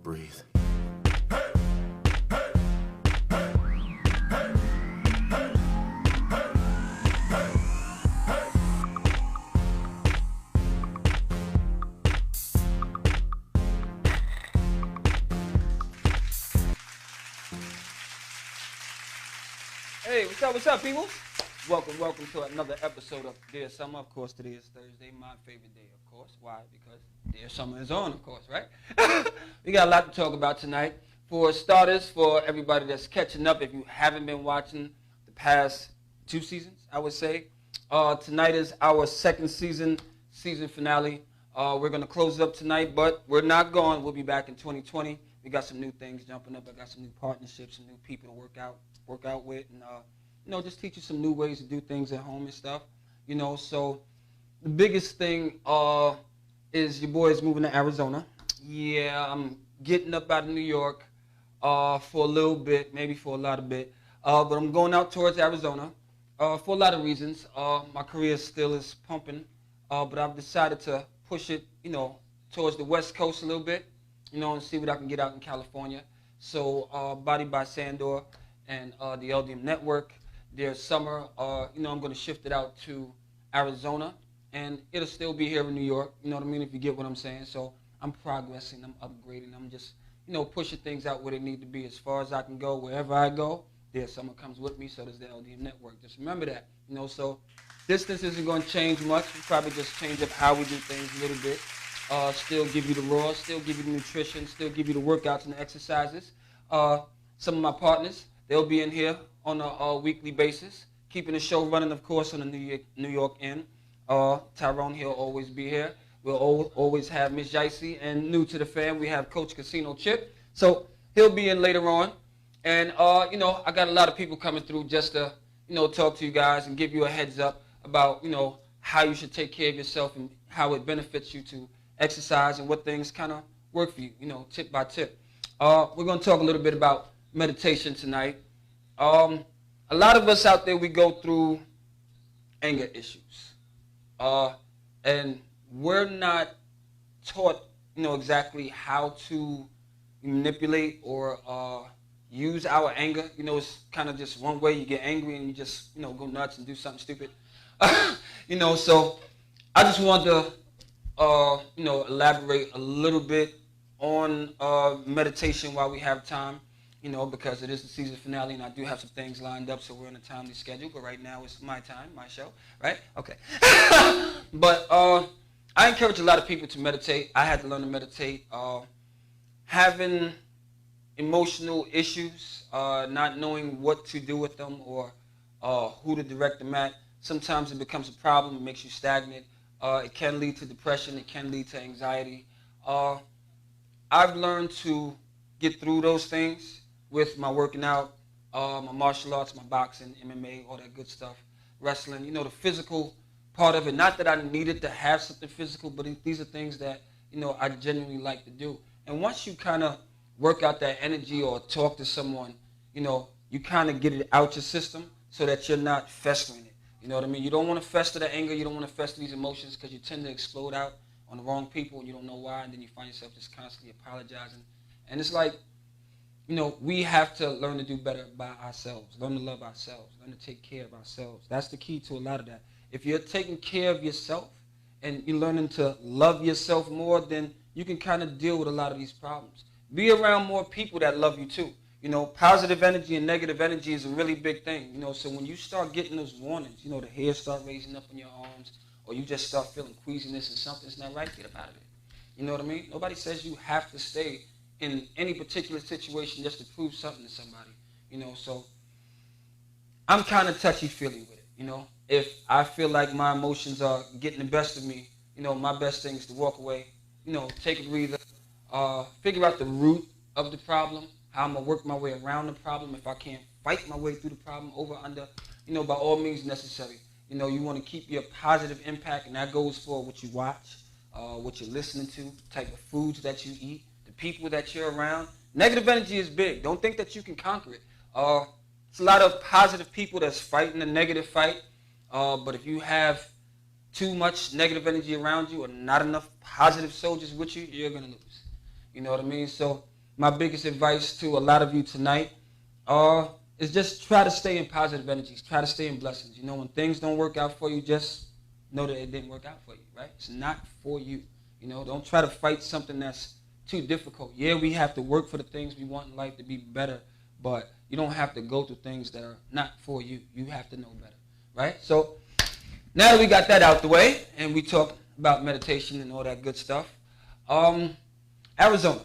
breathe. Hey, what's up, people? Welcome to another episode of Dear Summer. Of course, today is Thursday, my favorite day, of course. Why? Because Dear Summer is on, of course, right? We got a lot to talk about tonight. For starters, for everybody that's catching up, if you haven't been watching the past 2 seasons, I would say, tonight is our second season finale. We're going to close it up tonight, but we're not gone. We'll be back in 2020. We got some new things jumping up. I got some new partnerships, some new people to work out with, and just teach you some new ways to do things at home and stuff. So the biggest thing is your boy is moving to Arizona. Yeah, I'm getting up out of New York for a little bit, maybe for a lot of bit, but I'm going out towards Arizona for a lot of reasons. My career still is pumping, but I've decided to push it, towards the West Coast a little bit, and see what I can get out in California. So Body by Sandor and the LDMNetwork, their summer, I'm going to shift it out to Arizona, and it'll still be here in New York, you know what I mean, if you get what I'm saying. So I'm progressing, I'm upgrading, I'm just, pushing things out where they need to be. As far as I can go, wherever I go, their summer comes with me, so does the LDMNetwork. Just remember that, so distance isn't going to change much. We'll probably just change up how we do things a little bit. Still give you the raw, still give you the nutrition, still give you the workouts and the exercises. Some of my partners, they'll be in here on a weekly basis, keeping the show running, of course, on the New York end. Tyrone, he'll always be here. We'll always have Miss Jicey, and new to the fam, we have Coach Casino Chip. So he'll be in later on. And, I got a lot of people coming through just to, talk to you guys and give you a heads up about, how you should take care of yourself and how it benefits you to exercise and what things kind of work for you, tip by tip. We're going to talk a little bit about meditation tonight. A lot of us out there, we go through anger issues. And we're not taught, exactly how to manipulate or use our anger. It's kind of just one way. You get angry and you just, go nuts and do something stupid. So I just wanted to, elaborate a little bit on meditation while we have time. Because it is the season finale and I do have some things lined up, so we're in a timely schedule. But right now it's my time, my show, right? Okay. But I encourage a lot of people to meditate. I had to learn to meditate. Having emotional issues, not knowing what to do with them or who to direct them at, sometimes it becomes a problem. It makes you stagnant. It can lead to depression. It can lead to anxiety. I've learned to get through those things with my working out, my martial arts, my boxing, MMA, all that good stuff, wrestling, the physical part of it. Not that I needed to have something physical, but these are things that, I genuinely like to do. And once you kind of work out that energy or talk to someone, you kind of get it out your system so that you're not festering it. You know what I mean? You don't want to fester the anger. You don't want to fester these emotions because you tend to explode out on the wrong people and you don't know why, and then you find yourself just constantly apologizing. And it's like, we have to learn to do better by ourselves, learn to love ourselves, learn to take care of ourselves. That's the key to a lot of that. If you're taking care of yourself and you're learning to love yourself more, then you can kind of deal with a lot of these problems. Be around more people that love you too. Positive energy and negative energy is a really big thing. So when you start getting those warnings, the hair start raising up on your arms, or you just start feeling queasiness and something's not right, get up out of it. You know what I mean? Nobody says you have to stay in any particular situation just to prove something to somebody, so I'm kind of touchy-feely with it, If I feel like my emotions are getting the best of me, my best thing is to walk away, take a breather, figure out the root of the problem, how I'm going to work my way around the problem. If I can't fight my way through the problem, over, under, by all means necessary. You want to keep your positive impact, and that goes for what you watch, what you're listening to, the type of foods that you eat, the people that you're around. Negative energy is big. Don't think that you can conquer it. It's a lot of positive people that's fighting a negative fight, but if you have too much negative energy around you or not enough positive soldiers with you, you're going to lose. You know what I mean? So my biggest advice to a lot of you tonight uh, is just try to stay in positive energies. Try to stay in blessings. You know, when things don't work out for you, just know that it didn't work out for you, right? It's not for you. You know, don't try to fight something that's too difficult. Yeah, we have to work for the things we want in life to be better, but you don't have to go through things that are not for you. You have to know better, right? So now that we got that out the way and we talk about meditation and all that good stuff, Arizona.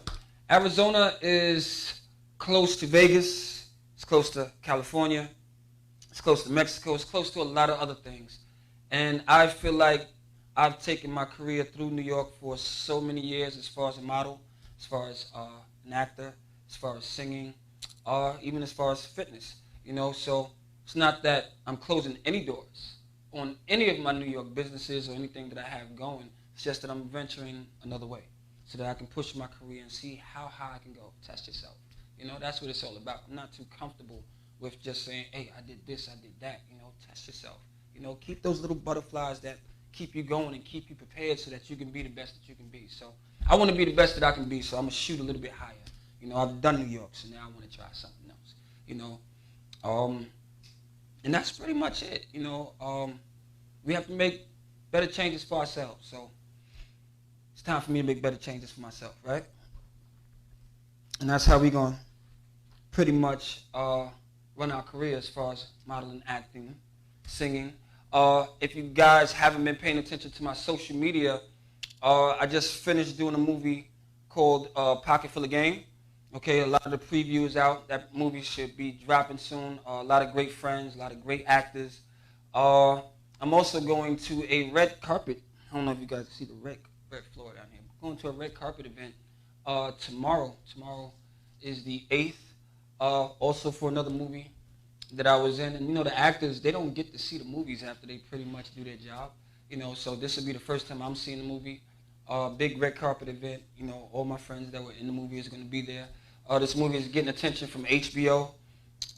Arizona is close to Vegas. It's close to California. It's close to Mexico. It's close to a lot of other things. And I feel like I've taken my career through New York for so many years as far as a model, as far as an actor, as far as singing, even as far as fitness. You know, so it's not that I'm closing any doors on any of my New York businesses or anything that I have going. It's just that I'm venturing another way so that I can push my career and see how high I can go. Test yourself. You know, that's what it's all about. I'm not too comfortable with just saying, hey, I did this, I did that. You know, test yourself. You know, keep those little butterflies that keep you going and keep you prepared so that you can be the best that you can be. So I want to be the best that I can be, so I'm going to shoot a little bit higher. You know, I've done New York, so now I want to try something else. You know, and that's pretty much it. You know, we have to make better changes for ourselves. So it's time for me to make better changes for myself, right? And that's how we're going to pretty much run our career as far as modeling, acting, singing. If you guys haven't been paying attention to my social media, I just finished doing a movie called Pocket Full of Game. Okay, a lot of the previews out. That movie should be dropping soon. A lot of great friends, a lot of great actors. I'm also going to a red carpet. I don't know if you guys see the red floor down here. I'm going to a red carpet event tomorrow. Tomorrow is the 8th. Also for another movie that I was in. And you know, the actors, they don't get to see the movies after they pretty much do their job. You know, so this will be the first time I'm seeing the movie. Big red carpet event. You know, all my friends that were in the movie is going to be there. This movie is getting attention from HBO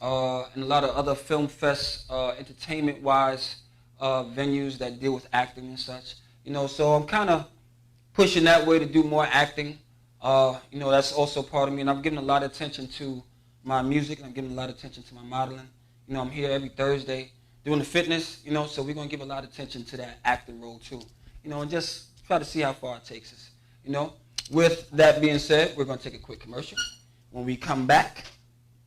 and a lot of other film fest, entertainment-wise venues that deal with acting and such. You know, so I'm kind of pushing that way to do more acting. You know, that's also part of me, and I'm giving a lot of attention to my music, and I'm giving a lot of attention to my modeling. You know, I'm here every Thursday doing the fitness, you know, so we're going to give a lot of attention to that acting role too. You know, and just try to see how far it takes us. You know, with that being said, we're going to take a quick commercial. When we come back,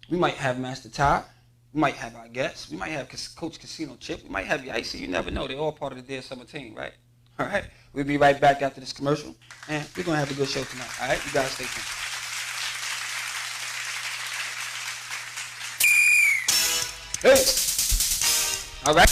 we might have Master Ty. We might have our guests. We might have Coach Casino Chip. We might have Icy. You never know. They're all part of the Dear Summer team, right? All right. We'll be right back after this commercial. And we're going to have a good show tonight. All right? You guys stay tuned. Hey. All right.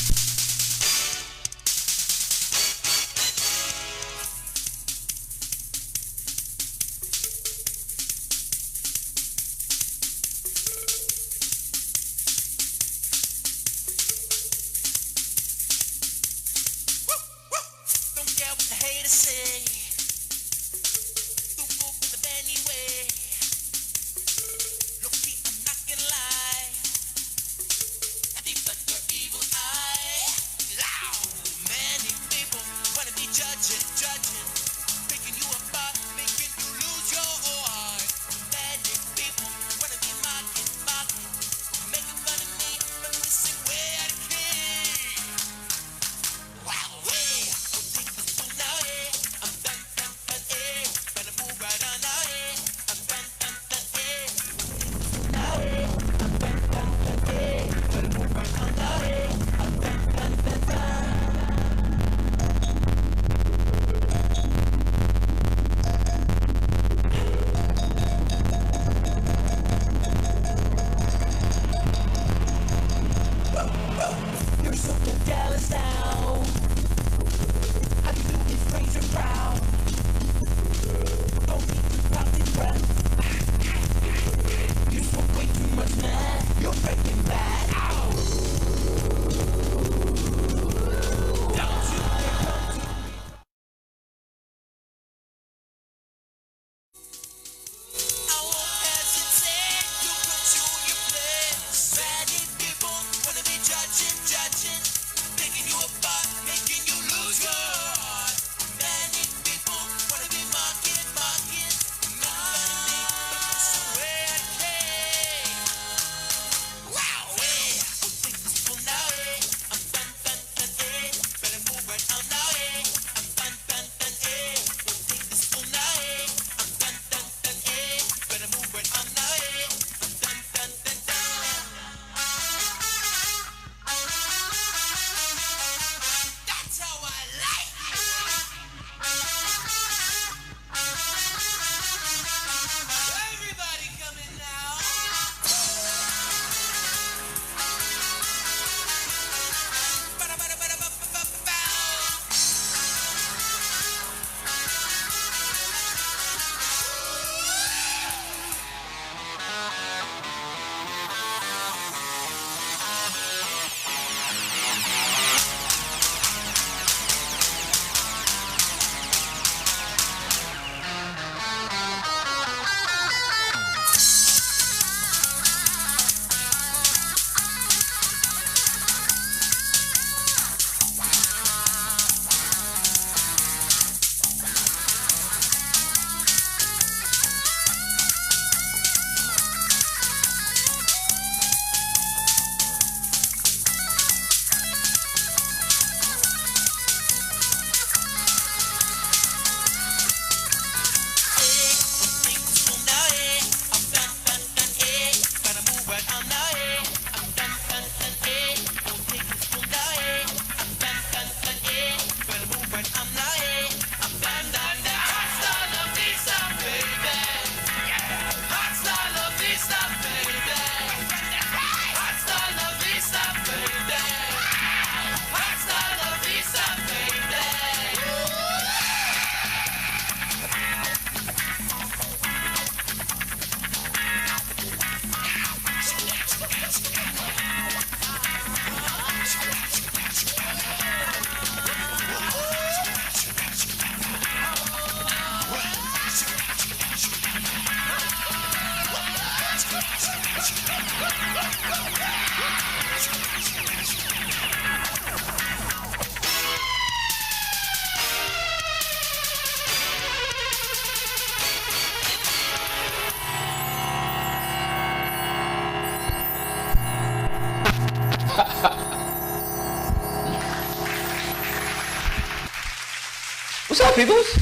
What's up, peoples?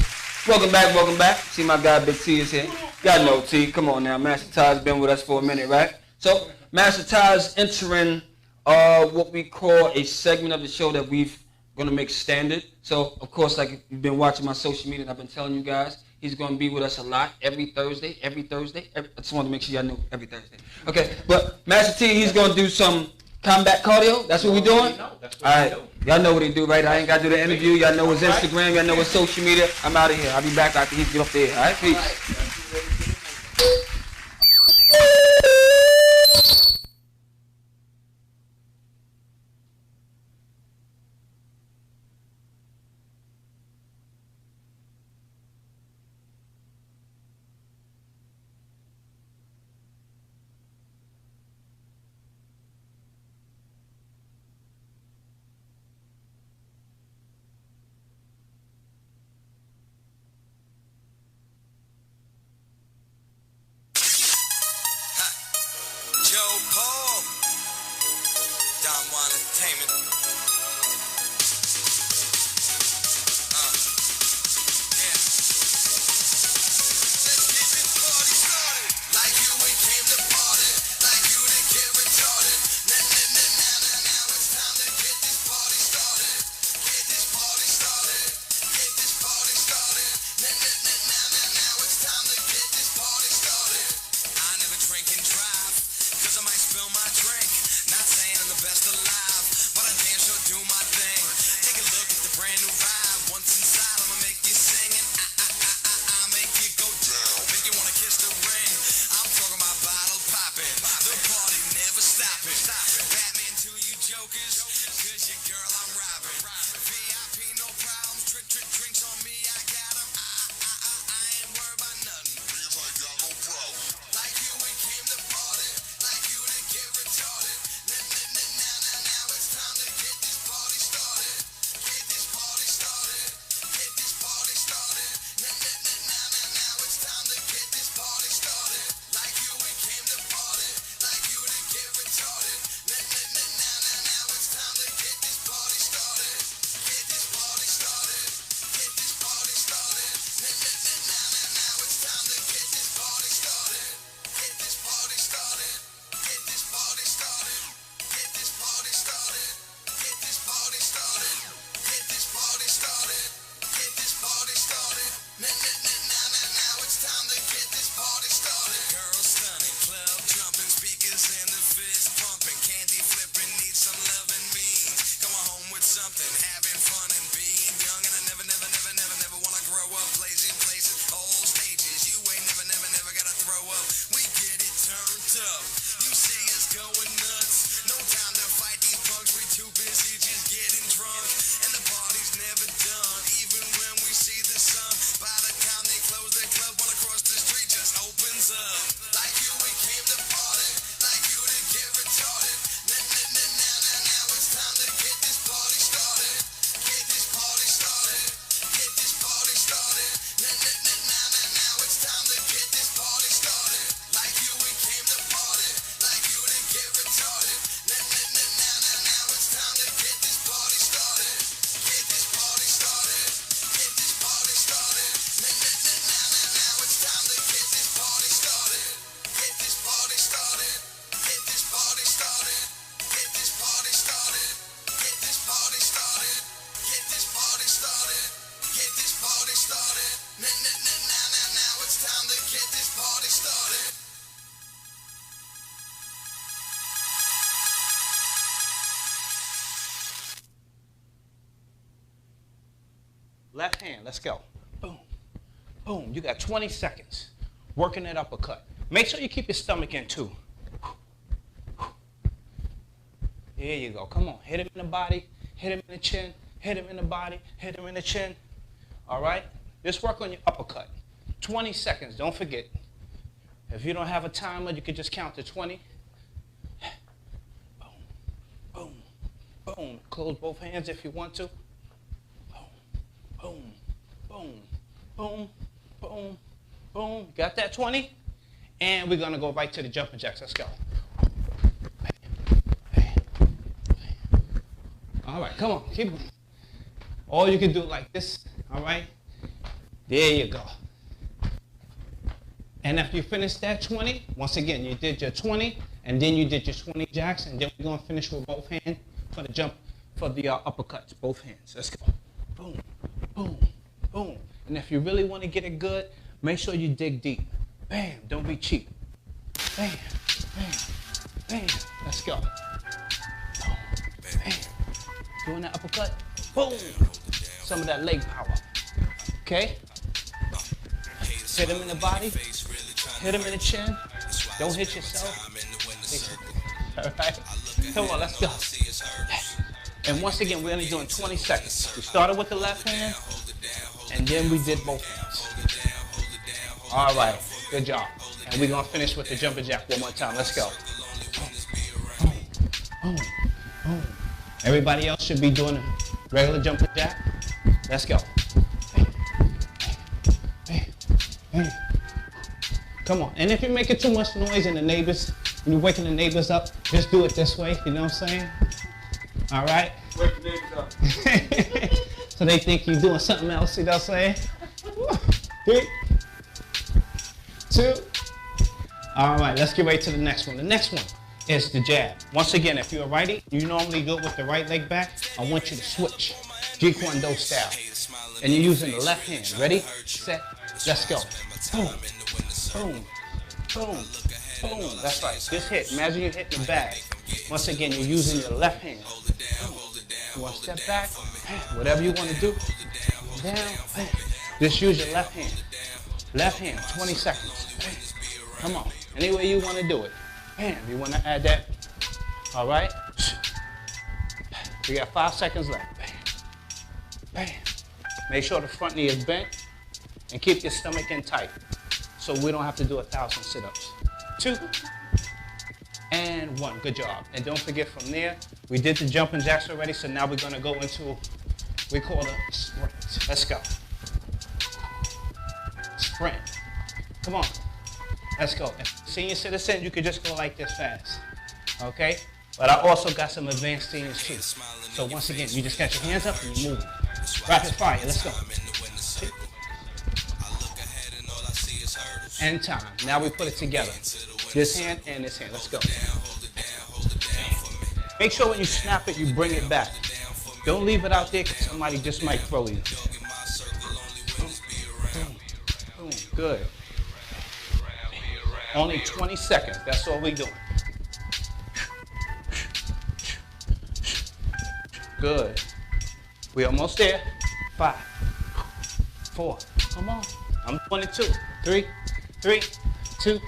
Welcome back, welcome back. See my guy Big T is here. Y'all know T. Come on now. Master Ty's been with us for a minute, right? So, Master Ty's entering what we call a segment of the show that we've going to make standard. So, of course, like you've been watching my social media and I've been telling you guys, he's going to be with us a lot every Thursday. I just wanted to make sure y'all know every Thursday. Okay, but Master T, he's going to do some combat cardio. That's what we're doing? All right. Y'all know what he do, right? I ain't got to do the interview. Y'all know his Instagram. Y'all know his social media. I'm out of here. I'll be back after he get off the air. All right? Peace. Left hand, let's go. Boom, boom. You got 20 seconds working that uppercut. Make sure you keep your stomach in too. There you go. Come on. Hit him in the body, hit him in the chin, hit him in the body, hit him in the chin. All right? Just work on your uppercut. 20 seconds, don't forget. If you don't have a timer, you can just count to 20. Boom, boom, boom. Close both hands if you want to. Boom, boom, boom, boom, boom. Got that 20? And we're going to go right to the jumping jacks. Let's go. All right, come on. Keep. Or you can do it like this, all right? There you go. And after you finish that 20, once again, you did your 20, and then you did your 20 jacks, and then we're going to finish with both hands for the jump, for the uppercuts, both hands. Let's go. Boom, boom, boom. And if you really want to get it good, make sure you dig deep. Bam, don't be cheap. Bam, bam, bam. Let's go. Boom, bam. Doing that uppercut. Boom. Some of that leg power. Okay? Hit him in the body. Hit him in the chin. Don't hit yourself. All right? Come on, let's go. And once again, we're only doing 20 seconds. We started with the left hand, and then we did both hands. All right, good job. And we're going to finish with the jumping jack one more time. Let's go. Boom, boom. Everybody else should be doing a regular jumping jack. Let's go. Bam, bam. Come on. And if you're making too much noise in the neighbors, when you're waking the neighbors up, just do it this way. You know what I'm saying? All right? Wake the neighbors up. So they think you're doing something else. You know what I'm saying? 3, 2. All right, let's get right to the next one. The next one is the jab. Once again, if you're a righty, you normally go with the right leg back. I want you to switch, Jeet Kune Do style. And you're using the left hand. Ready, set, let's go. Boom, boom, boom, boom. That's right. Just hit. Imagine you're hitting the bag. Once again, you're using your left hand. You want to step back, whatever you want to do. Down, just use your left hand. Left hand, 20 seconds. Come on, any way you want to do it. Bam, you want to add that. All right? We got 5 seconds left. Bam, bam. Make sure the front knee is bent and keep your stomach in tight so we don't have to do 1,000 sit-ups. 2 and 1. Good job. And don't forget from there, we did the jumping jacks already, so now we're going to go into, we call it a sprint. Let's go. Sprint. Come on. Let's go. If senior citizen, you could just go like this fast. Okay? But I also got some advanced seniors too. So once again, you just got your hands up and you move. Rapid fire. Let's go. And time. Now we put it together. This hand and this hand. Let's go. Make sure when you snap it, you bring it back. Don't leave it out there because somebody just might throw you. Boom. Good. Only 20 seconds. That's all we're doing. Good. We almost there. 5, 4. Come on. I'm doing it 2. 3, 2,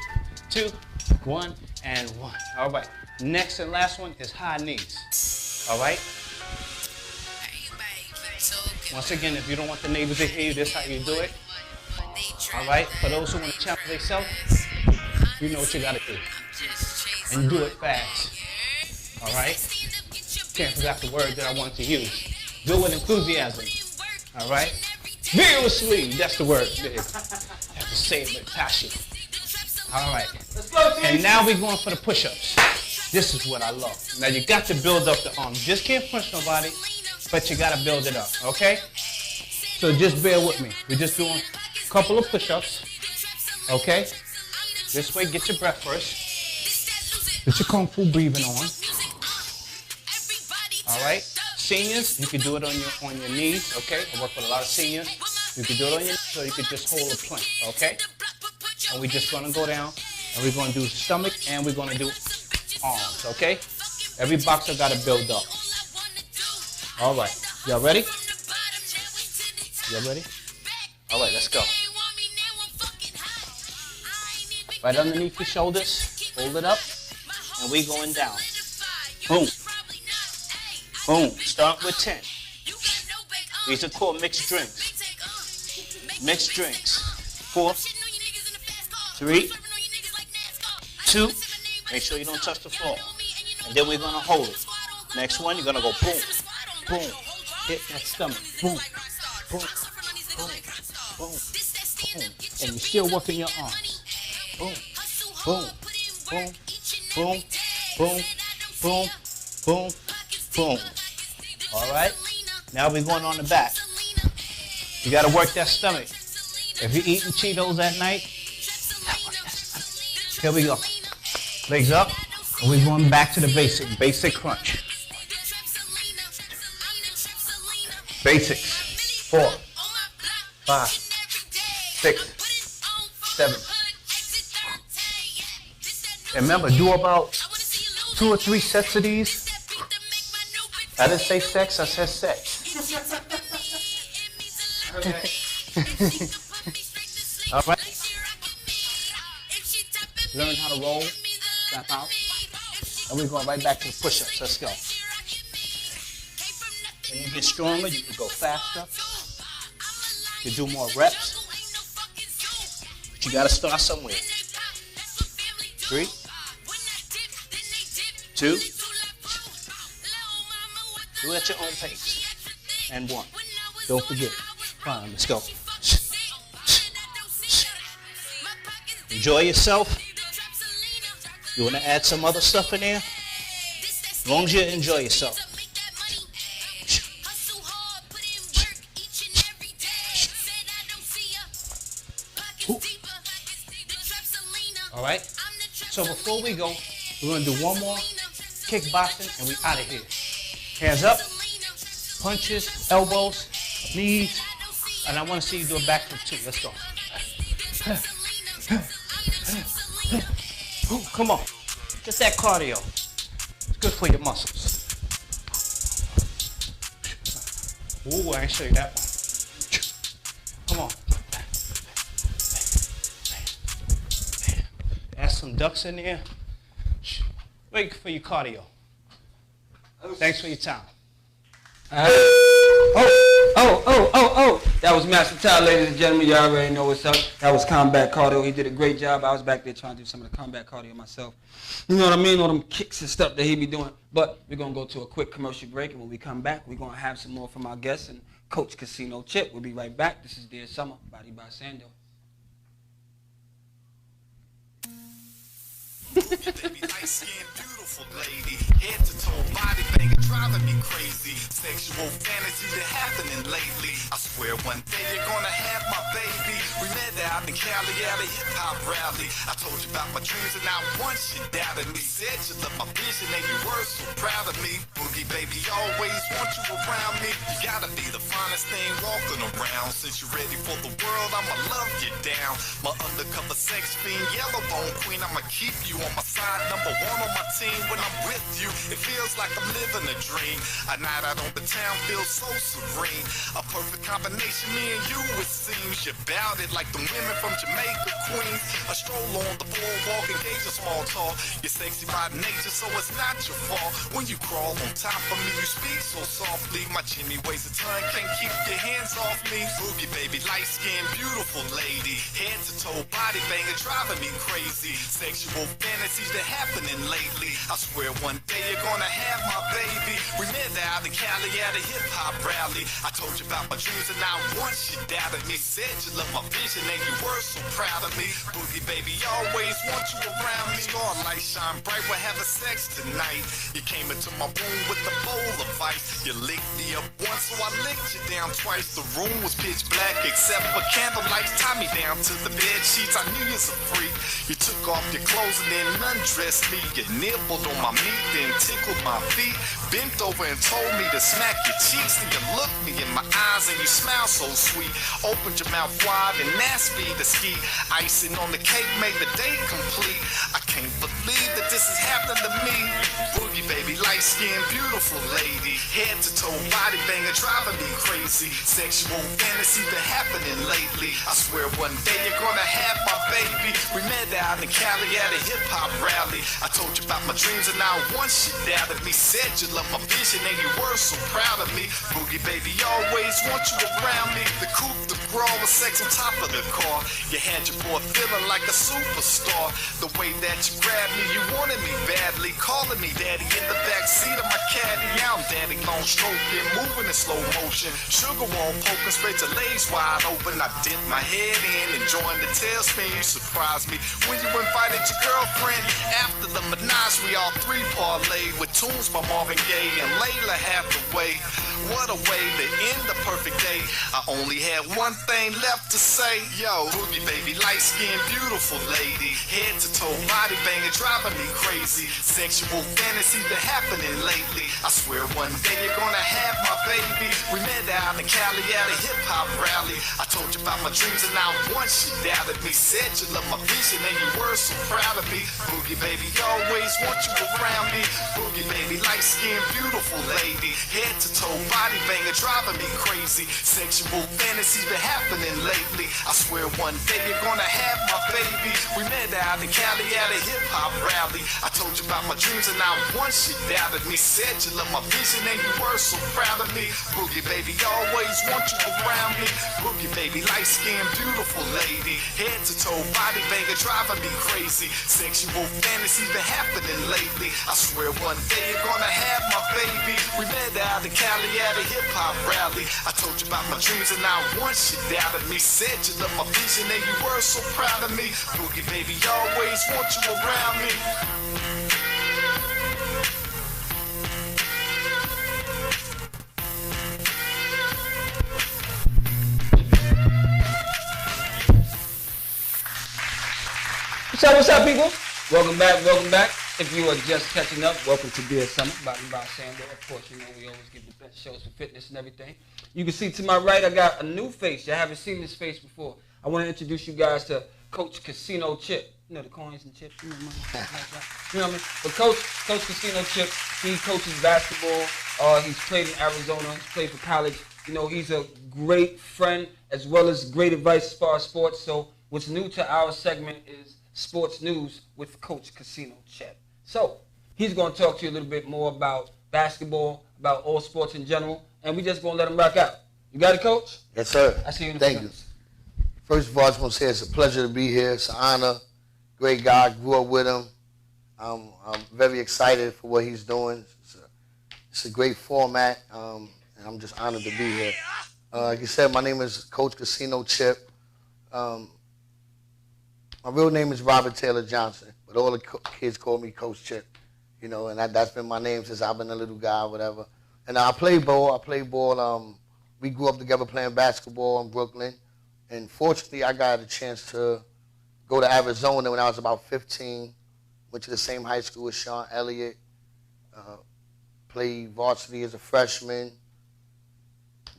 1, and 1. All right. Next and last one is high knees. All right. Once again, if you don't want the neighbors to hear you, this is how you do it. All right. For those who want to challenge themselves, you know what you got to do. And do it fast. All right. Can't forget the word that I want to use. Do it with enthusiasm. All right. Vigorously. That's the word. I have to say it with passion. All right. Let's go, and now we're going for the push-ups. This is what I love. Now you got to build up the arms. Just can't push nobody, but you got to build it up. Okay? So just bear with me. We're just doing a couple of push-ups. Okay? This way, get your breath first. Get your Kung Fu breathing on. All right? Seniors, you can do it on your knees, okay? I work with a lot of seniors. You can do it on your knees, or you can just hold a plank, okay? And we're just gonna go down, and we're gonna do stomach, and we're gonna do arms, okay? Every boxer gotta build up. All right, y'all ready? Y'all ready? All right, let's go. Right underneath your shoulders, hold it up, and we going down. Boom. Boom. Start with 10. These are called mixed drinks. Mixed drinks. 4, 3, 2. Make sure you don't touch the floor. And then we're going to hold it. Next one, you're going to go boom, boom. Hit that stomach. Boom, boom, boom, boom, boom. And you're still working your arms. Boom, boom, boom, boom, boom, boom, boom, boom. All right? Now we're going on the back. You got to work that stomach. If you're eating Cheetos at night, here we go. Legs up, and we're going back to the basic crunch. Basics. 4, 5, 6, 7. And remember, do about 2 or 3 sets of these. I didn't say sex, I said sex. All right. Learn how to roll, step out, and we're going right back to the push-ups. Let's go. When you get stronger, you can go faster. You can do more reps. But you got to start somewhere. 3, 2. Do it at your own pace. And 1. Don't forget. Fine, let's go. Enjoy yourself. You want to add some other stuff in there? As long as you enjoy yourself. Ooh. All right? So before we go, we're going to do one more kickboxing and we out of here. Hands up, punches, elbows, knees, and I want to see you do a backflip too. Let's go. Ooh, come on, get that cardio. It's good for your muscles. Ooh, I ain't show you that one. Come on. Add some ducks in there. Wait for your cardio. Thanks for your time. Oh. That was Master Ty, ladies and gentlemen. You already know what's up. That was combat cardio. He did a great job. I was back there trying to do some of the combat cardio myself. You know what I mean? All them kicks and stuff that he be doing. But we're going to go to a quick commercial break. And when we come back, we're going to have some more from our guests and Coach Casino Chip. We'll be right back. This is Dear Summer, Body by Sandor. Baby, light-skinned, beautiful lady, head to toe, body banging, driving me crazy. Sexual fantasies that happening lately. I swear one day you're gonna have my baby. We met out in Cali at a hip-hop rally. I told you about my dreams and not once you doubted me. Said you loved my vision and you were so proud of me. Boogie baby, always want you around me. You gotta be the finest thing walking around. Since you're ready for the world, I'ma love you down. My undercover sex fiend, yellow bone queen, I'ma keep you on my side, number 1 on my team. When I'm with you, it feels like I'm living a dream. A night out on the town feels so serene. A perfect combination, me and you, it seems. You bout it like the women from Jamaica, Queens. A stroll on the boardwalk, engage a small talk. You're sexy by nature, so it's not your fault. When you crawl on top of me, you speak so softly. My Jimmy weighs a ton, can't keep your hands off me. Boogie baby, light-skinned, beautiful lady, head to toe, body banger, driving me crazy. Sexual fantasies that happening lately. I swear one day you're gonna have my baby. We met out in Cali at a hip-hop rally. I told you about my dreams and not once you doubted me. Said you loved my vision and you were so proud of me. Boogie baby, always want you around me. Starlight shine bright, we're having sex tonight. You came into my room with a bowl of ice. You licked me up once, so I licked you down twice. The room was pitch black except for candlelight. Tie me down to the bed sheets, I knew you was a freak. You took off your clothes and then undressed me. You nibbled on my meat, then tickled my feet. Bent over and told me to smack your cheeks. Then you looked me in my eyes and you smiled so sweet. Opened your mouth wide and asked me to ski. Icing on the cake made the day complete. I can't believe that this is happening to me. Boogie baby, light-skinned, beautiful lady, head to toe, body banger, driving me crazy. Sexual fantasies been happening lately. I swear one day you're gonna have my baby. We met out in Cali at a hip-hop rally. I told you about my dreams and not once you doubted me. Said you loved my vision and you were so proud of me. Boogie baby, always want you around me. The coupe, the growl, with sex on top of the car. You had your boy feeling like a superstar. The way that you grabbed me, you wanted me badly. Calling me daddy in the back seat of my caddy. I'm daddy long on stroking, moving in slow motion. Sugar won't poking, straight to legs wide open. I dip my head in, enjoying the tailspin. You surprised me when you invited your girlfriend. After the menage, we all three parlayed with tunes by Marvin Gaye and Layla Hathaway. What a way to end the perfect day. I only had one thing left to say. Yo, boogie baby, light-skinned, beautiful lady. Head to toe, body banging, driving me crazy. Sexual fantasies been happening lately. I swear one day you're gonna have my baby. We met out in Cali at a hip-hop rally. I told you about my dreams and now once she doubted me. Said you love my vision and you were so proud of me. Boogie baby, always want you around me. Boogie baby, light-skinned, beautiful lady. Head to toe, body banger, driving me crazy. Sexual fantasies been happening lately. I swear one day you're gonna have my baby. We met out in Cali at a hip-hop rally. I told you about my dreams and now once she doubted me. Said you love my vision and you were so proud of me. Boogie baby, always want you around me. Boogie baby, light-skinned, beautiful lady. Head to toe, body banger, driving me crazy. Sexual fantasies been happening lately. I swear one day you're gonna have my baby. We met out in Cali at a hip-hop rally. I told you about my dreams and now once you doubted me. Said you love my vision and you were so proud of me. Boogie baby, always want you around me. What's up, people? Welcome back. If you are just catching up, welcome to Dear Summer, brought to you by Sandor. Of course, you know we always give the best shows for fitness and everything. You can see to my right, I got a new face. You haven't seen this face before. I want to introduce you guys to Coach Casino Chip. You know, the coins and chips. You know what I mean? But Coach Casino Chip, he coaches basketball. He's played in Arizona. He's played for college. You know, he's a great friend as well as great advice as far as sports. So what's new to our segment is sports news with Coach Casino Chip. So he's going to talk to you a little bit more about basketball, about all sports in general, and we just going to let him rock out. You got it, Coach? Yes, sir. I see you in a Thank few you. minutes. First of all, I just want to say it's a pleasure to be here. It's an honor. Great guy. Grew up with him. I'm very excited for what he's doing. It's a great format, and I'm just honored to be here. Like you said, my name is Coach Casino Chip. My real name is Robert Taylor Johnson, but all the kids call me Coach Chip, you know, and that's been my name since I've been a little guy or whatever. And I play ball. We grew up together playing basketball in Brooklyn, and fortunately I got a chance to go to Arizona when I was about 15, went to the same high school as Sean Elliott, played varsity as a freshman,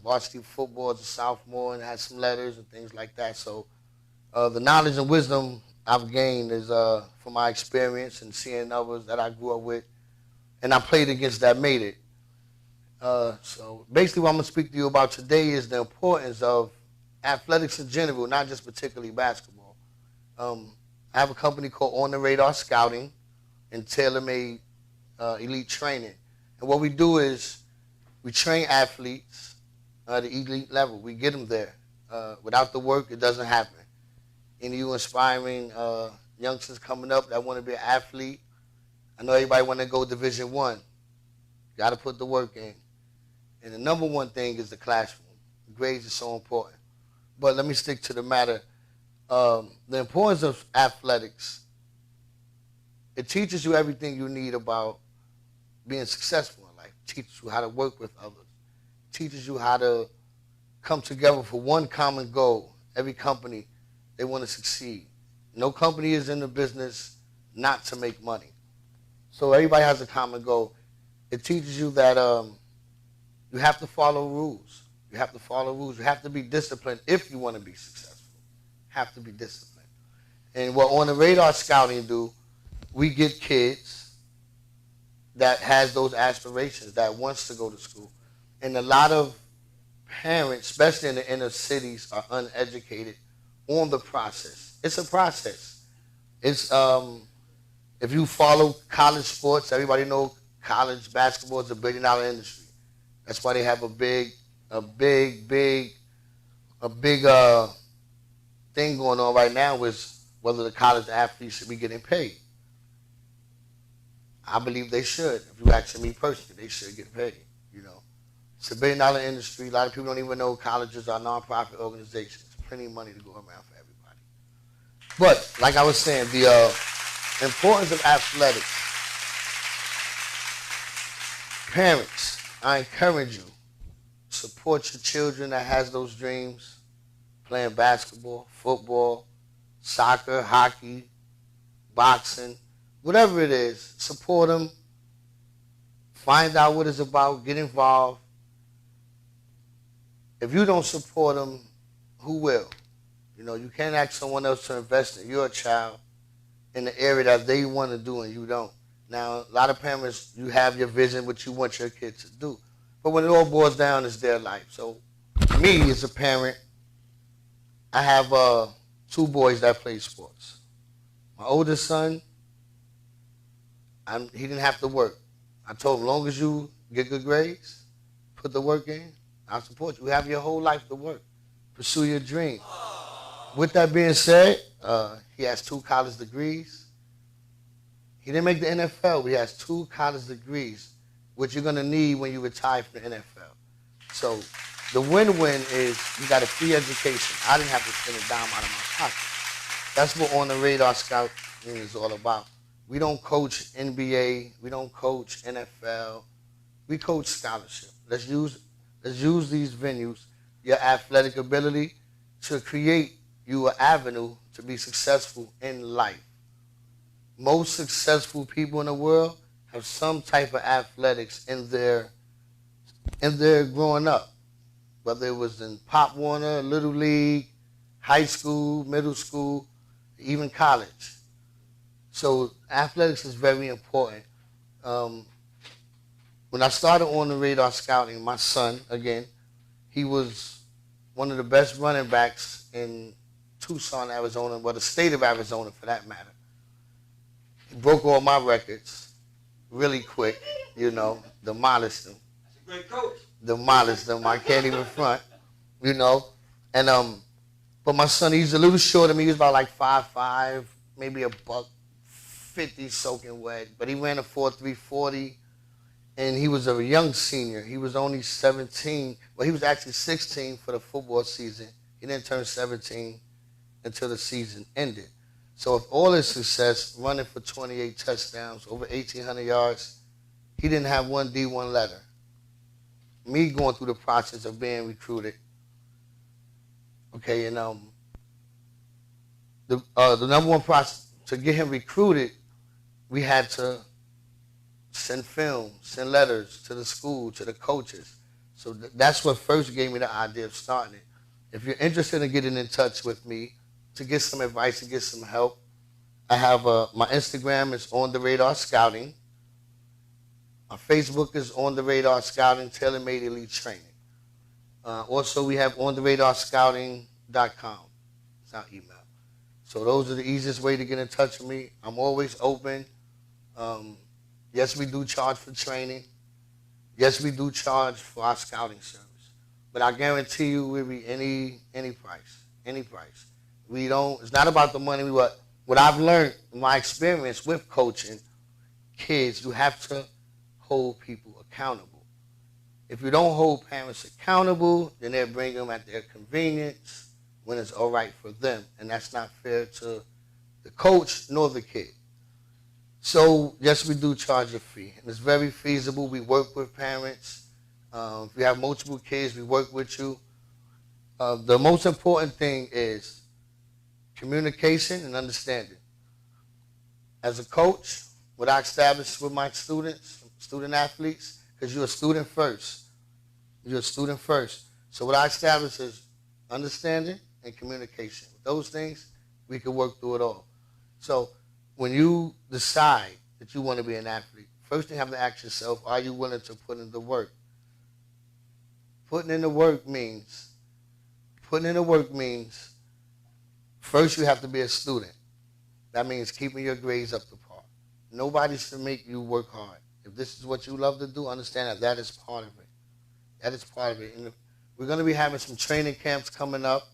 varsity football as a sophomore, and had some letters and things like that. So the knowledge and wisdom I've gained is from my experience and seeing others that I grew up with, and I played against that made it. So basically what I'm going to speak to you about today is the importance of athletics in general, not just particularly basketball. I have a company called On the Radar Scouting and tailor-made elite training. And what we do is we train athletes at the elite level. We get them there. Without the work, it doesn't happen. Any of you inspiring youngsters coming up that want to be an athlete, I know everybody want to go Division I. You got to put the work in. And the number one thing is the classroom. Grades are so important. But let me stick to the matter. The importance of athletics, it teaches you everything you need about being successful in life. It teaches you how to work with others. It teaches you how to come together for one common goal. Every company, they want to succeed. No company is in the business not to make money. So everybody has a common goal. It teaches you that you have to follow rules. You have to follow rules. You have to be disciplined if you want to be successful. Have to be disciplined. And what On the Radar Scouting do, we get kids that has those aspirations, that wants to go to school. And a lot of parents, especially in the inner cities, are uneducated on the process. It's a process. It's if you follow college sports, everybody knows college basketball is $1 billion industry. That's why they have a big thing going on right now is whether the college athletes should be getting paid. I believe they should. If you ask me personally, they should get paid. you know. It's $1 billion industry. A lot of people don't even know colleges are nonprofit organizations. Plenty of money to go around for everybody. But, like I was saying, the importance of athletics. Parents, I encourage you, support your children that has those dreams, playing basketball, football, soccer, hockey, boxing, whatever it is, support them. Find out what it's about, get involved. If you don't support them, who will? You know, you can't ask someone else to invest in your child in the area that they want to do and you don't. Now, a lot of parents, you have your vision, what you want your kids to do. But when it all boils down, it's their life. So, me as a parent, I have 2 boys that play sports. My oldest son, he didn't have to work. I told him, as long as you get good grades, put the work in, I'll support you. You have your whole life to work. Pursue your dream. With that being said, he has 2 college degrees. He didn't make the NFL, but he has 2 college degrees, which you're going to need when you retire from the NFL. So the win-win is you got a free education. I didn't have to spend a dime out of my pocket. That's what On the Radar Scouting is all about. We don't coach NBA. We don't coach NFL. We coach scholarship. Let's use these venues, your athletic ability, to create you an avenue to be successful in life. Most successful people in the world have some type of athletics in their growing up, whether it was in Pop Warner, Little League, high school, middle school, even college. So athletics is very important. When I started On the Radar Scouting, my son, again, he was one of the best running backs in Tucson, Arizona, well, the state of Arizona for that matter. He broke all my records really quick, you know, demolished them. That's a great coach. Demolished them. I can't even front, you know. And but my son, he's a little shorter than me. He was about like 5'5", maybe $150 soaking wet. But he ran a 4.3 40, and he was a young senior. He was only 17. Well, he was actually 16 for the football season. He didn't turn 17 until the season ended. So if all his success, running for 28 touchdowns, over 1,800 yards, he didn't have one D1 letter. Me going through the process of being recruited, okay, and the number one process to get him recruited, we had to send film, send letters to the school, to the coaches. So that's what first gave me the idea of starting it. If you're interested in getting in touch with me to get some advice, to get some help, I have my Instagram is On the Radar Scouting. My Facebook is On the Radar Scouting, Tailor-Made Elite Training. Also, we have ontheRadarScouting.com. It's our email. So those are the easiest way to get in touch with me. I'm always open. Yes, we do charge for training. Yes, we do charge for our scouting service. But I guarantee you we'll be any price. Any price. We don't, it's not about the money. What I've learned in my experience with coaching kids, you have to hold people accountable. If you don't hold parents accountable, then they'll bring them at their convenience when it's all right for them. And that's not fair to the coach nor the kid. So, yes, we do charge a fee. And it's very feasible. We work with parents. If you have multiple kids, we work with you. The most important thing is communication and understanding. As a coach, what I establish with my students, student athletes, because you're a student first. You're a student first. So what I establish is understanding and communication. With those things, we can work through it all. So when you decide that you want to be an athlete, first you have to ask yourself, are you willing to put in the work? Putting in the work means first you have to be a student. That means keeping your grades up to par. Nobody should make you work hard. If this is what you love to do, understand that that is part of it. That is part of it. And we're going to be having some training camps coming up.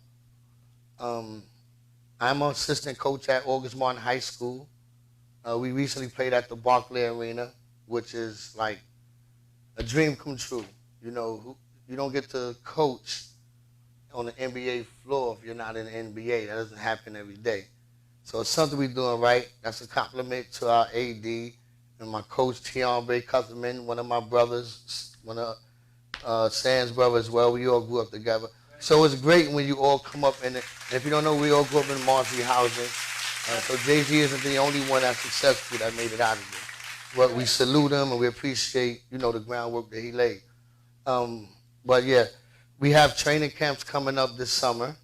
I'm an assistant coach at August Martin High School. We recently played at the Barclay Arena, which is like a dream come true. you don't get to coach on the NBA floor if you're not in the NBA. That doesn't happen every day. So it's something we're doing right. That's a compliment to our AD and my coach, Tiombe Cutherman, one of my brothers, one of Sam's brothers as well. We all grew up together. So it's great when you all come up in it. And if you don't know, we all grew up in Marcy housing. So Jay-Z isn't the only one that's successful that made it out of there. But we salute him and we appreciate, the groundwork that he laid. But yeah, we have training camps coming up this summer.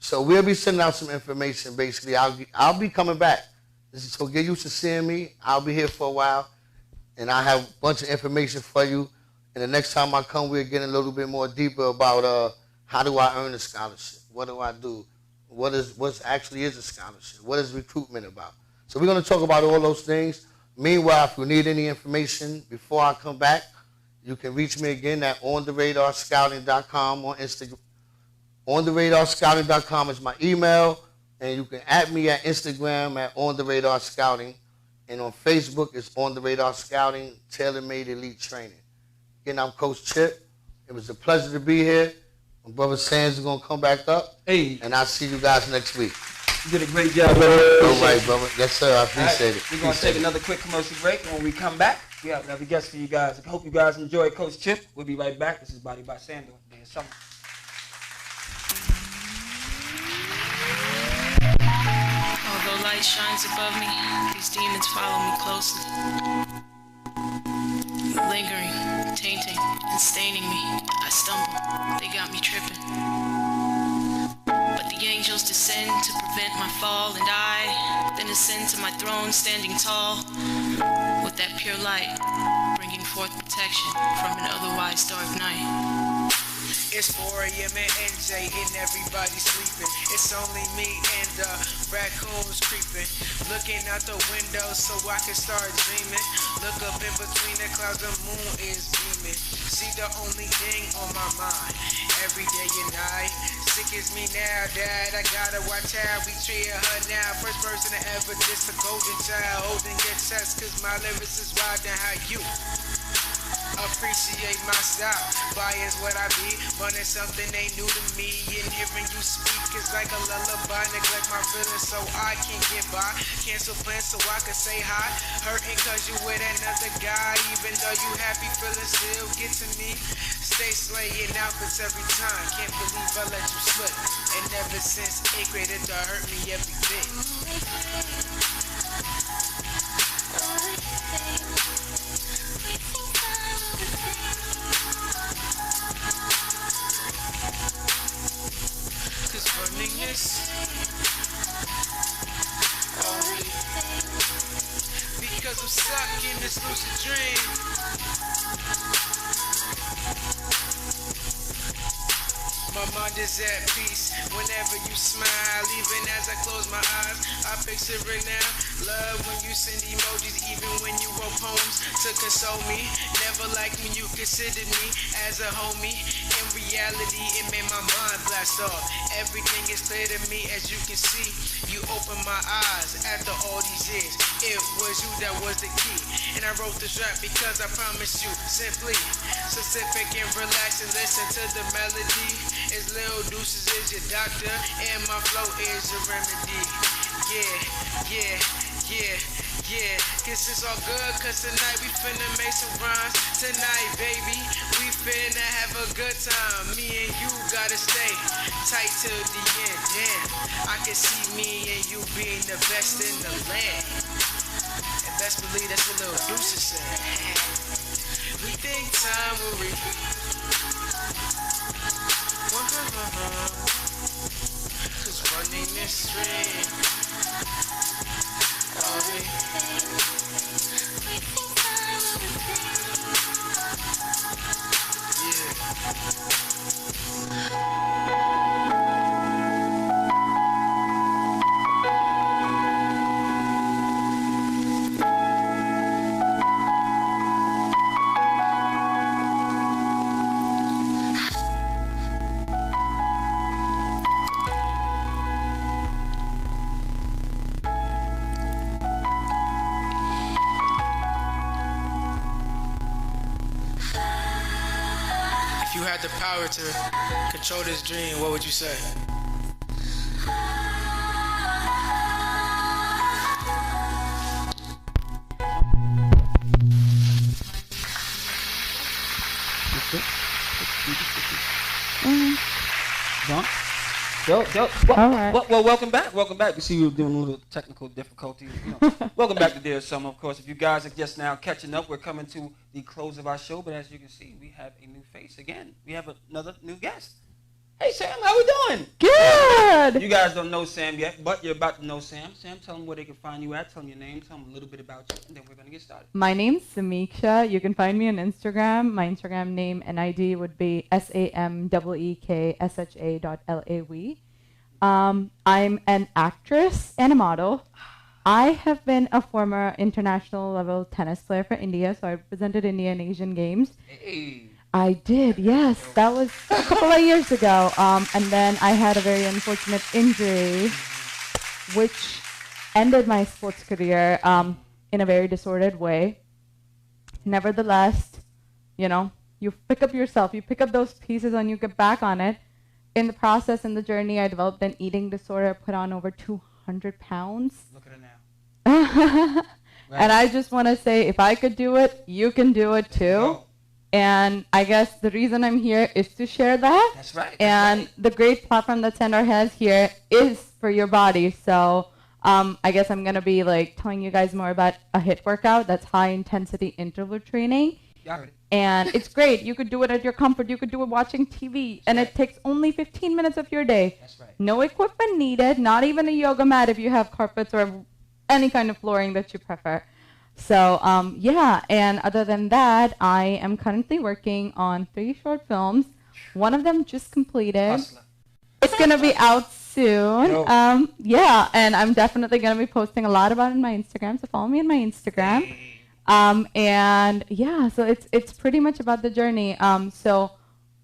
So we'll be sending out some information. Basically, I'll be coming back. So get used to seeing me. I'll be here for a while, and I have a bunch of information for you. And the next time I come, we'll get a little bit more deeper about how do I earn a scholarship? What do I do? What actually is a scholarship? What is recruitment about? So we're going to talk about all those things. Meanwhile, if you need any information before I come back, you can reach me again at ontheradarscouting.com on Instagram. ontheradarscouting.com is my email, and you can add me at Instagram at ontheradarscouting, and on Facebook it's On The Radar Scouting, Tailor-Made Elite Training. Again, I'm Coach Chip. It was a pleasure to be here. My brother Sands is going to come back up, and I'll see you guys next week. You did a great job, brother. All right, brother. Yes, sir. I appreciate it. We're going to take another quick commercial break. When we come back, we have another guest for you guys. I hope you guys enjoy Coach Chip. We'll be right back. This is Body by Sandor. Day of Summer. Although light shines above me, these demons follow me closely. Lingering, tainting, and staining me. I stumble, they got me tripping. But the angels descend to prevent my fall, and I then ascend to my throne standing tall, with that pure light, bringing forth protection from an otherwise dark night. It's 4 a.m. and NJ and everybody sleeping. It's only me and the raccoons creeping. Looking out the window so I can start dreaming. Look up in between the clouds, the moon is beaming. See the only thing on my mind every day and night. Sick is me now, Dad. I gotta watch how we treat her now. First person to ever diss a golden child. Holding your chest, cause my lyrics is wild and how you appreciate my style. Bias what I be, running something ain't new to me. And hearing you speak is like a lullaby. Neglect my feelings so I can get by. Cancel plans so I can say hi. Hurting cause you with another guy. Even though you happy, feelings still get to me. Stay slaying outfits every time. Can't believe I let you slip. And ever since 8th grade it done hurt me every bit. Cause running is because I'm stuck in this lucid dream. My mind is at peace whenever you smile. Even as I close my eyes, I picture it now. Love when you send emojis, even when you wrote poems to console me. Never liked when you considered me as a homie. In reality, it made my mind blast off. Everything is clear to me, as you can see. You opened my eyes after all these years. It was you that was the key. And I wrote this rap because I promised you simply specific and relax and listen to the melody. It's Lil Deuces is your doctor, and my flow is your remedy. Yeah, guess it's all good, cause tonight we finna make some rhymes. Tonight, baby, we finna have a good time. Me and you gotta stay tight till the end. Damn, I can see me and you being the best in the land. And best believe that's what Lil Deuces said. We think time will repeat. Cause running this stream, you had the power to control this dream, what would you say? John? Yo. Well, welcome back. Welcome back. We see you doing a little technical difficulties. Welcome back to Dear Summer. Of course, if you guys are just now catching up, we're coming to the close of our show. But as you can see, we have a new face again. We have another new guest. Hey, Sam, how we doing? Good. You guys don't know Sam yet, but you're about to know Sam. Sam, tell them where they can find you at. Tell them your name. Tell them a little bit about you, and then we're going to get started. My name's Samiksha. You can find me on Instagram. My Instagram name and ID would be SAMEEKSHA.LAV. I'm an actress and a model. I have been a former international level tennis player for India, so I represented India in Asian Games. Hey. I did, yes. That was a couple of years ago. And then I had a very unfortunate injury, which ended my sports career in a very disordered way. Nevertheless, you pick up yourself. You pick up those pieces and you get back on it. In the process, in the journey, I developed an eating disorder, put on over 200 pounds. Look at it now. And I just want to say, if I could do it, you can do it too. And I guess the reason I'm here is to share that. That's right. And the great platform that Sandor has here is for your body. So I guess I'm going to be telling you guys more about a HIIT workout. That's high intensity interval training. And it's great. You could do it at your comfort. You could do it watching TV. And it takes only 15 minutes of your day. That's right. No equipment needed, not even a yoga mat if you have carpets or any kind of flooring that you prefer. So, and other than that, I am currently working on 3 short films. One of them just completed. Hustler. It's going to be out soon. And I'm definitely going to be posting a lot about it on my Instagram, so follow me on my Instagram. So it's pretty much about the journey. So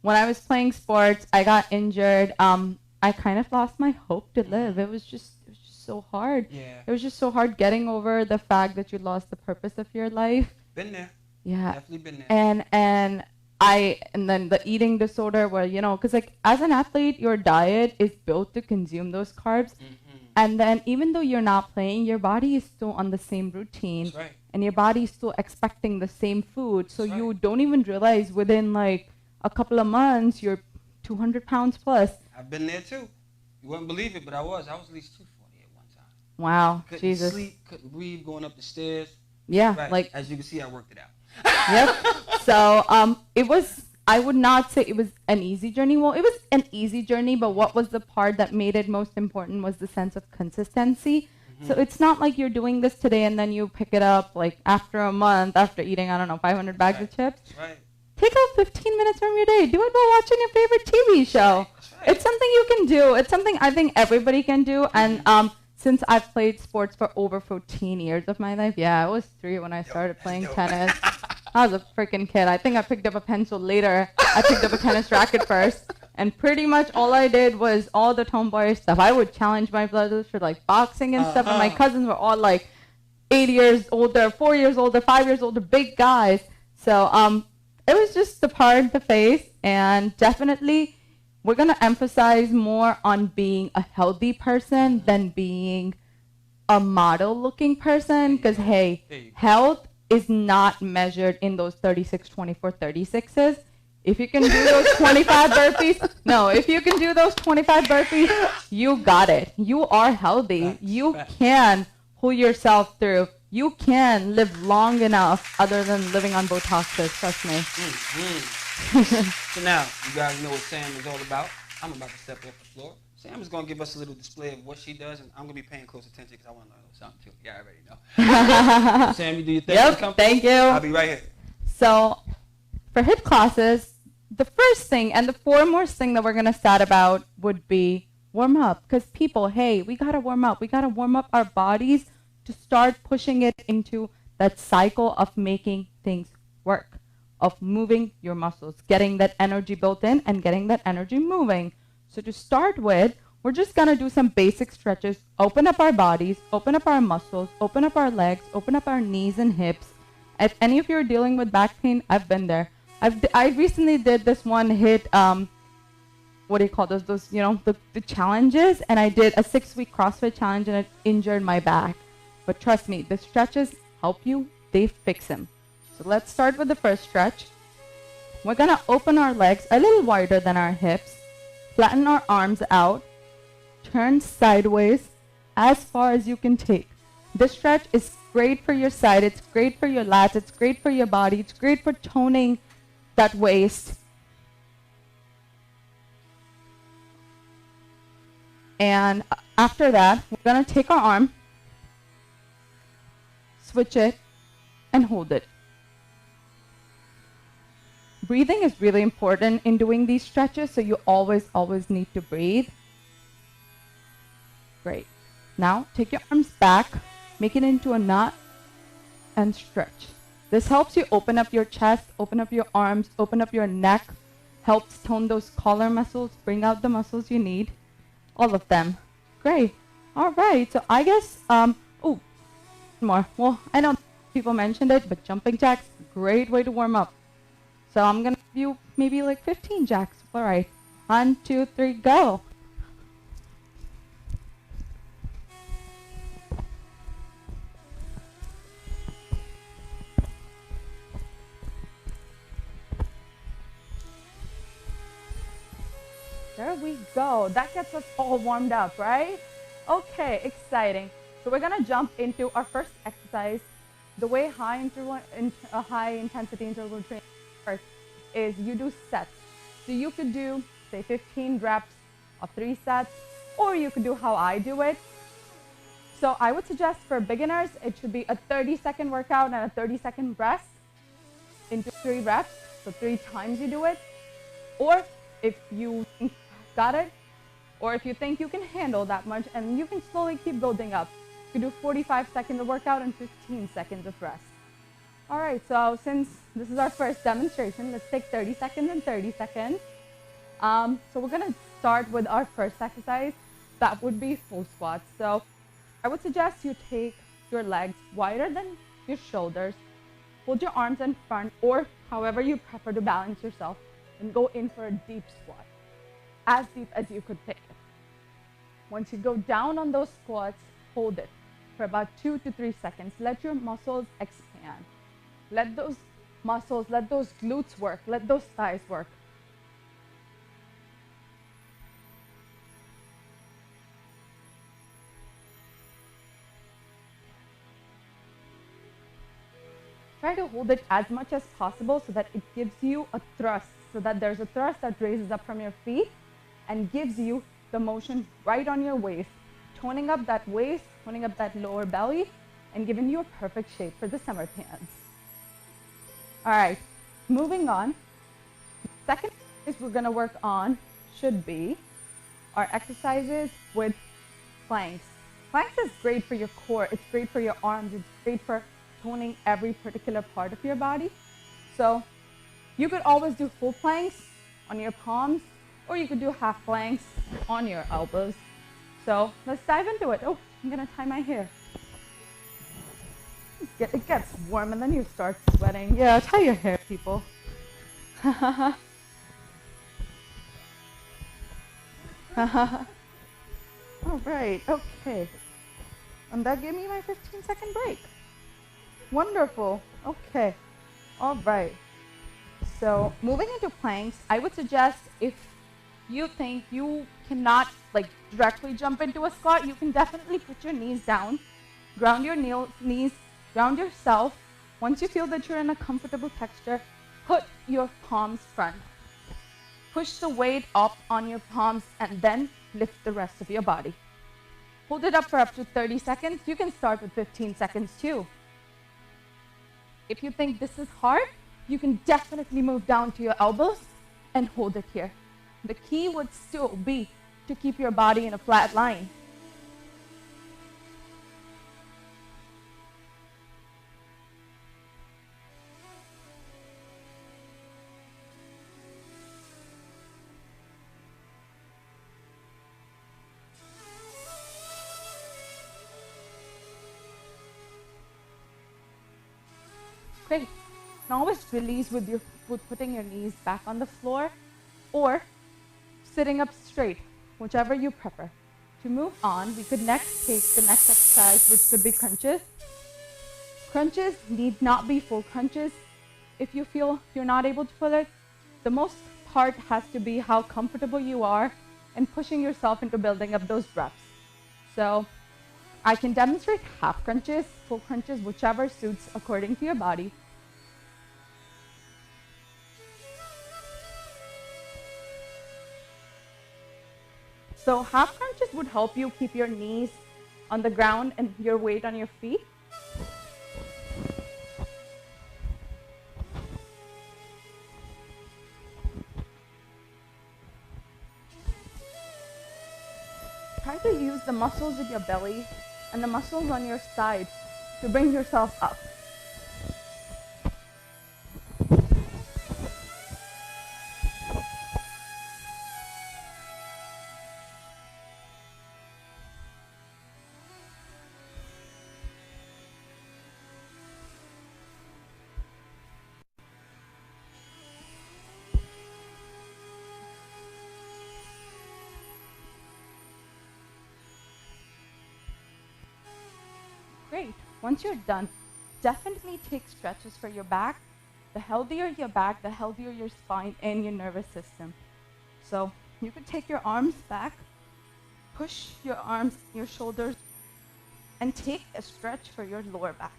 when I was playing sports, I got injured. I kind of lost my hope to live. It was just so hard. Yeah. It was just so hard getting over the fact that you lost the purpose of your life. Been there. Yeah. Definitely been there. And then the eating disorder where, because as an athlete, your diet is built to consume those carbs. Mm-hmm. And then even though you're not playing, your body is still on the same routine. That's right. And your body is still expecting the same food. So you don't even realize within a couple of months, you're 200 pounds plus. I've been there too. You wouldn't believe it, but I was at least 240 at one time. Wow. Couldn't Jesus. sleep, couldn't breathe, going up the stairs. Yeah. Right. As you can see, I worked it out. Yep. So I would not say it was an easy journey. Well, it was an easy journey, but what was the part that made it most important was the sense of consistency. Mm-hmm. So it's not like you're doing this today and then you pick it up after a month, after eating, 500 bags of chips. That's right. Take out 15 minutes from your day. Do it while watching your favorite TV show. That's right. It's something you can do. It's something I think everybody can do. Mm-hmm. And since I've played sports for over 14 years of my life, I was 3 when I started playing tennis. I was a freaking kid. I think I picked up a pencil later. I picked up a tennis racket first. And pretty much all I did was all the tomboyish stuff. I would challenge my brothers for boxing and stuff. And my cousins were all 8 years older, 4 years older, 5 years older, big guys. So it was just the part to face. And definitely we're going to emphasize more on being a healthy person than being a model-looking person. Because, hey, health is not measured in those 36, 24, 36s. If you can do those 25 burpees, if you can do those 25 burpees, you got it. You are healthy. You can pull yourself through. You can live long enough other than living on Botoxes, trust me. Mm-hmm. So now, you guys know what Sam is all about. I'm about to step off the floor. Sam is going to give us a little display of what she does, and I'm going to be paying close attention because I want to learn something too. Yeah, I already know. Sam, you do your thing. Yep, thank you. I'll be right here. So, for HIIT classes, the first thing and the foremost thing that we're going to start about would be warm up. Because people, we got to warm up. We got to warm up our bodies to start pushing it into that cycle of making things work, of moving your muscles, getting that energy built in and getting that energy moving. So to start with, we're just going to do some basic stretches, open up our bodies, open up our muscles, open up our legs, open up our knees and hips. If any of you are dealing with back pain, I've been there. I recently did this one hit, what do you call those, the challenges, and I did a 6-week CrossFit challenge and it injured my back. But trust me, the stretches help you, they fix them. So let's start with the first stretch. We're gonna open our legs a little wider than our hips, flatten our arms out, turn sideways as far as you can take. This stretch is great for your side, it's great for your lats, it's great for your body, it's great for toning that waist. And after that, we're gonna take our arm, switch it, and hold it. Breathing is really important in doing these stretches, so you always need to breathe. Great. Now, take your arms back, make it into a knot, and stretch. This helps you open up your chest, open up your arms, open up your neck, helps tone those collar muscles, bring out the muscles you need, all of them. Great. All right, so I guess, more. Well, I know people mentioned it, but jumping jacks, great way to warm up. So I'm gonna give you maybe like 15 jacks. All right, 1, 2, 3, go. There we go. That gets us all warmed up, right? Okay, exciting. So we're gonna jump into our first exercise. The way high intensity interval training works is you do sets. So you could do, say, 15 reps of 3 sets, or you could do how I do it. So I would suggest for beginners, it should be a 30-second workout and a 30-second rest into 3 reps. So 3 times you do it. Or if you got it, or if you think you can handle that much and you can slowly keep building up, you can do 45 seconds of workout and 15 seconds of rest. All right, so since this is our first demonstration, let's take 30 seconds and 30 seconds. So we're gonna start with our first exercise. That would be full squats. So I would suggest you take your legs wider than your shoulders, hold your arms in front, or however you prefer to balance yourself, and go in for a deep squat, as deep as you could take it. Once you go down on those squats, hold it for about 2 to 3 seconds. Let your muscles expand. Let those muscles, let those glutes work, let those thighs work. Try to hold it as much as possible so that it gives you a thrust, so that there's a thrust that raises up from your feet and gives you the motion right on your waist, toning up that waist, toning up that lower belly, and giving you a perfect shape for the summer pants. All right, moving on. Second is we're gonna work on should be our exercises with planks. Planks is great for your core, it's great for your arms, it's great for toning every particular part of your body. So you could always do full planks on your palms, or you could do half planks on your elbows. So let's dive into it. Oh, I'm gonna tie my hair. It gets warm and then you start sweating. Yeah, tie your hair, people. All right, okay. And that gave me my 15-second break. Wonderful. Okay. All right. So moving into planks, I would suggest if you think you cannot directly jump into a squat, you can definitely put your knees down, ground your knees, ground yourself. Once you feel that you're in a comfortable texture, put your palms front. Push the weight up on your palms and then lift the rest of your body. Hold it up for up to 30 seconds. You can start with 15 seconds too. If you think this is hard, you can definitely move down to your elbows and hold it here. The key would still be to keep your body in a flat line. Great. And always release with putting your knees back on the floor or sitting up straight, whichever you prefer. To move on, we could next take the next exercise, which could be crunches. Crunches need not be full crunches. If you feel you're not able to pull it, the most part has to be how comfortable you are and pushing yourself into building up those reps. So I can demonstrate half crunches, full crunches, whichever suits according to your body. So half crunches would help you keep your knees on the ground and your weight on your feet. Try to use the muscles in your belly and the muscles on your side to bring yourself up. Great. Once you're done, definitely take stretches for your back. The healthier your back, the healthier your spine and your nervous system. So you could take your arms back, push your arms, your shoulders, and take a stretch for your lower back.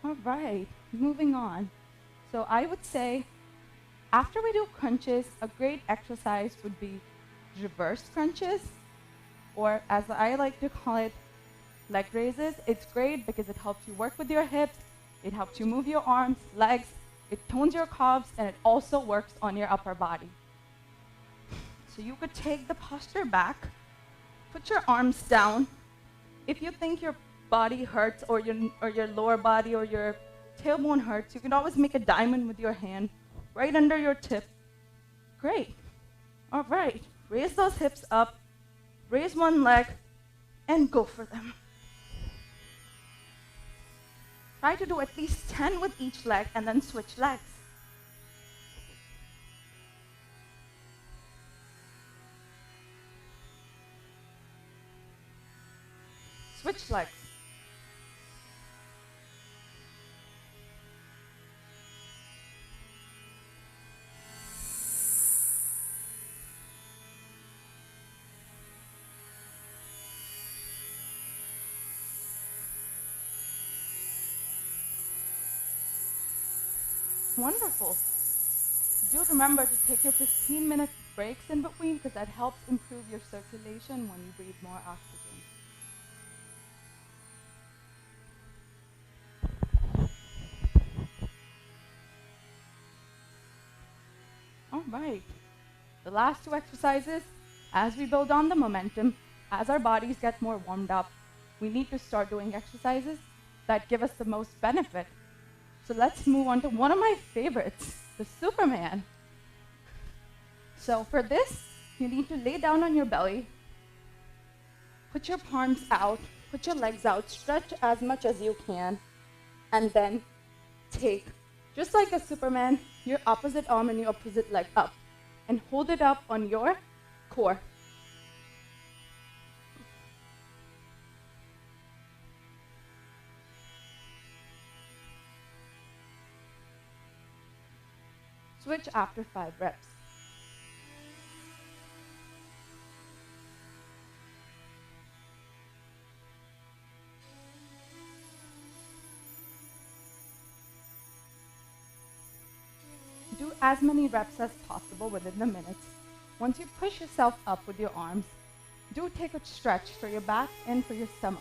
All right, moving on. So I would say after we do crunches, a great exercise would be reverse crunches, or as I like to call it, leg raises. It's great because it helps you work with your hips, it helps you move your arms, legs, it tones your calves, and it also works on your upper body. So you could take the posture back, put your arms down. If you think your body hurts or your lower body or your tailbone hurts, you can always make a diamond with your hand right under your tip. Great. All right. Raise those hips up, raise one leg, and go for them. Try to do at least 10 with each leg and then switch legs. Switch legs. Wonderful. Do remember to take your 15-minute breaks in between because that helps improve your circulation when you breathe more oxygen. All right. The last two exercises, as we build on the momentum, as our bodies get more warmed up, we need to start doing exercises that give us the most benefit. So let's move on to one of my favorites, the Superman. So for this, you need to lay down on your belly, put your palms out, put your legs out, stretch as much as you can, and then take, just like a Superman, your opposite arm and your opposite leg up, and hold it up on your core. Switch after 5 reps. Do as many reps as possible within the minutes. Once you push yourself up with your arms, do take a stretch for your back and for your stomach.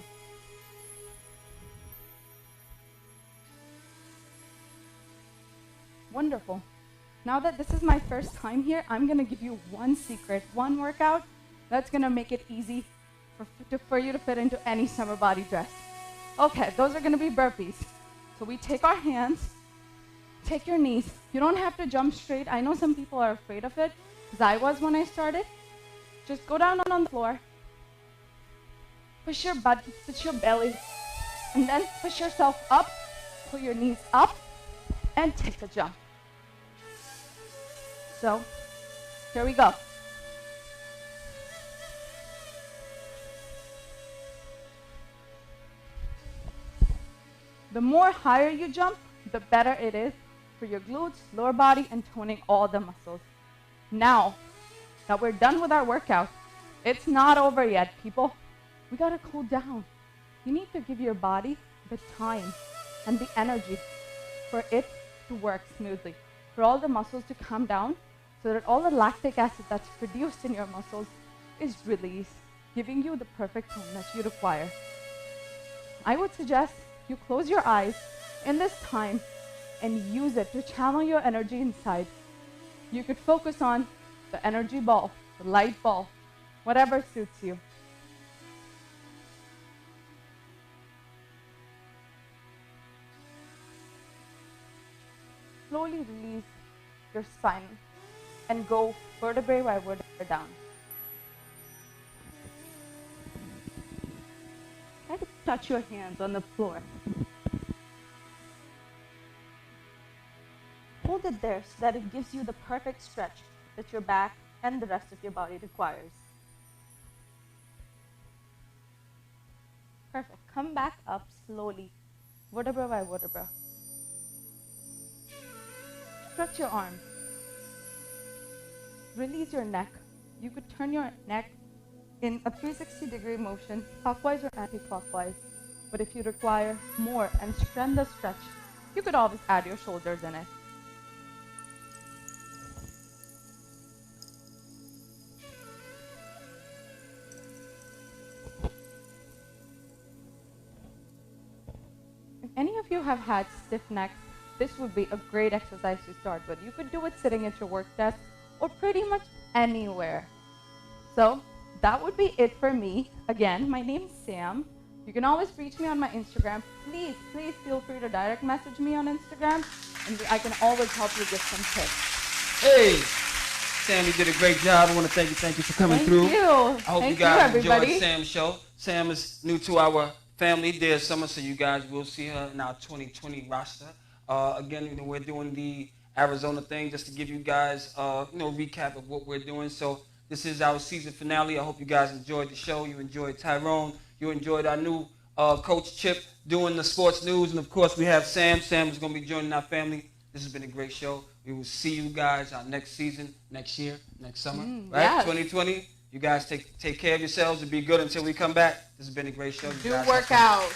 Wonderful. Now that this is my first time here, I'm going to give you one secret, one workout that's going to make it easy for you to fit into any summer body dress. Okay, those are going to be burpees. So we take our hands, take your knees. You don't have to jump straight. I know some people are afraid of it, because I was when I started. just go down on the floor. Push your butt, push your belly, and then push yourself up, pull your knees up, and take a jump. So, here we go. The more higher you jump, the better it is for your glutes, lower body, and toning all the muscles. Now that we're done with our workout, it's not over yet, people. We gotta cool down. You need to give your body the time and the energy for it to work smoothly, for all the muscles to calm down, so that all the lactic acid that's produced in your muscles is released, giving you the perfect tonus you require. I would suggest you close your eyes in this time and use it to channel your energy inside. You could focus on the energy ball, the light ball, whatever suits you. Slowly release your spine and go vertebrae by vertebrae down. Try to touch your hands on the floor. Hold it there so that it gives you the perfect stretch that your back and the rest of your body requires. Perfect. Come back up slowly, vertebra by vertebra. Stretch your arms. Release your neck. You could turn your neck in a 360-degree motion, clockwise or anti-clockwise. But if you require more and strengthen the stretch, you could always add your shoulders in it. If any of you have had stiff necks, this would be a great exercise to start with. You could do it sitting at your work desk or pretty much anywhere. So that would be it for me. Again, my name's Sam. You can always reach me on my Instagram. Please feel free to direct message me on Instagram, and I can always help you get some tips. Hey, Sam, you did a great job. I want to thank you for coming through. Thank you. I hope Thank you guys you, enjoyed everybody. Sam's show. Sam is new to our family, Dear Summer, so you guys will see her in our 2020 roster. Again, we're doing the Arizona thing just to give you guys, recap of what we're doing. So this is our season finale. I hope you guys enjoyed the show. You enjoyed Tyrone. You enjoyed our new Coach Chip doing the sports news. And, of course, we have Sam. Sam is going to be joining our family. This has been a great show. We will see you guys our next season, next year, next summer, right? Yes. 2020. You guys take care of yourselves and be good until we come back. This has been a great show. Do work out.